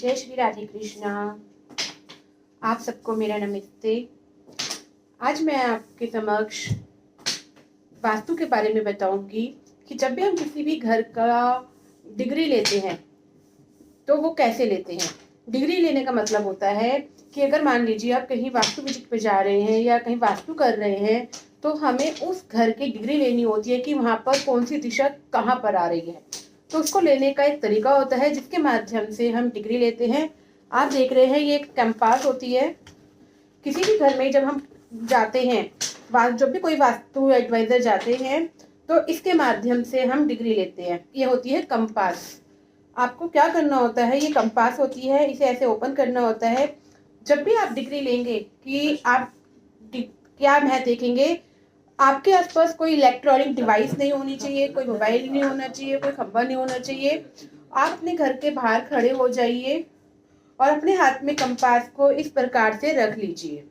जय श्री राधे कृष्णा। आप सबको मेरा नमस्ते। आज मैं आपके समक्ष वास्तु के बारे में बताऊंगी कि जब भी हम किसी भी घर का डिग्री लेते हैं तो वो कैसे लेते हैं। डिग्री लेने का मतलब होता है कि अगर मान लीजिए आप कहीं वास्तु विजिट पे जा रहे हैं या कहीं वास्तु कर रहे हैं तो हमें उस घर की डिग्री लेनी होती है कि वहाँ पर कौन सी दिशा कहाँ पर आ रही है। तो उसको लेने का एक तरीका होता है जिसके माध्यम से हम डिग्री लेते हैं। आप देख रहे हैं ये एक कंपास होती है। किसी भी घर में जब हम जाते हैं, जब भी कोई वास्तु एडवाइजर जाते हैं तो इसके माध्यम से हम डिग्री लेते हैं। ये होती है कंपास। आपको क्या करना होता है, ये कंपास होती है, इसे ऐसे ओपन करना होता है। जब भी आप डिग्री लेंगे कि आप क्या मैं देखेंगे आपके आसपास कोई इलेक्ट्रॉनिक डिवाइस नहीं होनी चाहिए, कोई मोबाइल नहीं होना चाहिए, कोई खंभा नहीं होना चाहिए। आप अपने घर के बाहर खड़े हो जाइए और अपने हाथ में कंपास को इस प्रकार से रख लीजिए।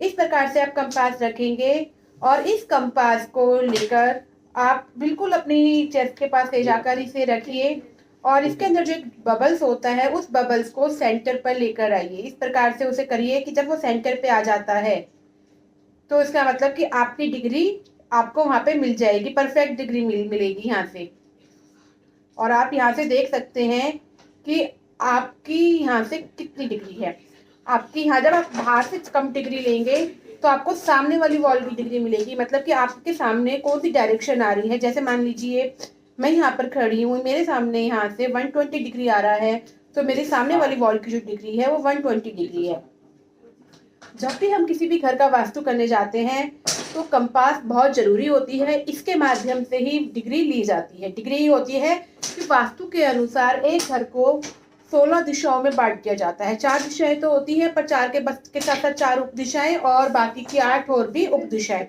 इस प्रकार से आप कंपास रखेंगे और इस कंपास को लेकर आप बिल्कुल अपनी चेस्ट के पास ले जाकर इसे रखिए और इसके अंदर जो एक बबल्स होता है उस बबल्स को सेंटर पर लेकर आइए। इस प्रकार से उसे करिए कि जब वो सेंटर पे आ जाता है तो इसका मतलब कि आपकी डिग्री आपको वहां पे मिल जाएगी, परफेक्ट डिग्री मिलेगी यहाँ से। और आप यहाँ से देख सकते हैं कि आपकी यहाँ से कितनी डिग्री है। आपकी यहाँ जब आप बाहर से कम डिग्री लेंगे तो आपको सामने वाली वॉल की डिग्री मिलेगी, मतलब कि आपके सामने कौन सी डायरेक्शन आ रही है। जैसे मान लीजिए मैं यहाँ पर खड़ी हूँ, मेरे सामने यहाँ से 120 डिग्री आ रहा है तो मेरे सामने वाली वॉल की जो डिग्री है वो 120 डिग्री है। जब भी हम किसी भी घर का वास्तु करने जाते हैं तो कंपास बहुत जरूरी होती है। इसके माध्यम से ही डिग्री ली जाती है। डिग्री होती है कि वास्तु के अनुसार एक घर को 16 दिशाओं में बांट दिया जाता है। 4 दिशाएं तो होती है पर 4 के साथ साथ 4 उप दिशाएं और बाकी की 8 और भी उप दिशाएं।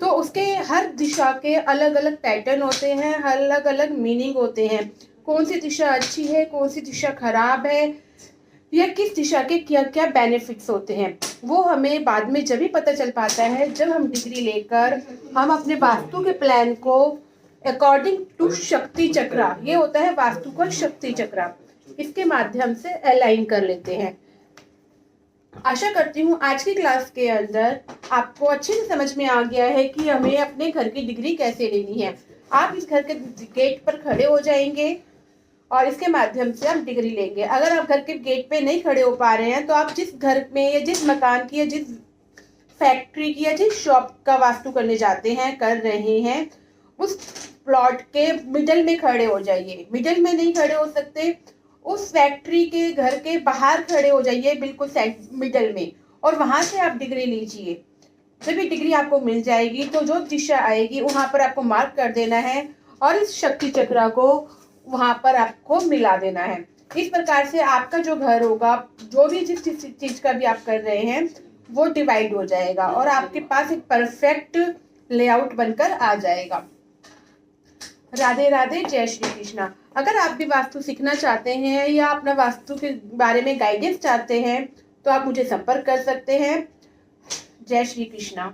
तो उसके हर दिशा के अलग अलग पैटर्न होते हैं, अलग अलग मीनिंग होते हैं। कौन सी दिशा अच्छी है, कौन सी दिशा खराब है, या किस दिशा के क्या क्या बेनिफिट्स होते हैं, वो हमें बाद में जब ही पता चल पाता है जब हम डिग्री लेकर हम अपने वास्तु के प्लान को अकॉर्डिंग टू शक्ति चक्रा, ये होता है वास्तु का शक्ति चक्रा, इसके माध्यम से अलाइन कर लेते हैं। आशा करती हूँ आज की क्लास के अंदर आपको अच्छे से समझ में आ गया है कि हमें अपने घर की डिग्री कैसे लेनी है। आप इस घर के गेट पर खड़े हो जाएंगे और इसके माध्यम से आप डिग्री लेंगे। अगर आप घर के गेट पे नहीं खड़े हो पा रहे हैं तो आप जिस घर में या जिस मकान की या जिस फैक्ट्री की या जिस शॉप का वास्तु करने जाते हैं कर रहे हैं उस प्लॉट के मिडल में खड़े हो जाइए। मिडल में नहीं खड़े हो सकते, उस फैक्ट्री के घर के बाहर खड़े हो जाइए, बिल्कुल मिडल में, और वहां से आप डिग्री लीजिए। जब ये डिग्री आपको मिल जाएगी तो जो दिशा आएगी वहां पर आपको मार्क कर देना है और इस शक्ति चक्रा को वहां पर आपको मिला देना है। इस प्रकार से आपका जो घर होगा, जो भी जिस चीज का भी आप कर रहे हैं वो डिवाइड हो जाएगा और आपके पास एक परफेक्ट लेआउट बनकर आ जाएगा। राधे राधे, जय श्री कृष्णा। अगर आप भी वास्तु सीखना चाहते हैं या अपना वास्तु के बारे में गाइडेंस चाहते हैं तो आप मुझे संपर्क कर सकते हैं। जय श्री कृष्णा।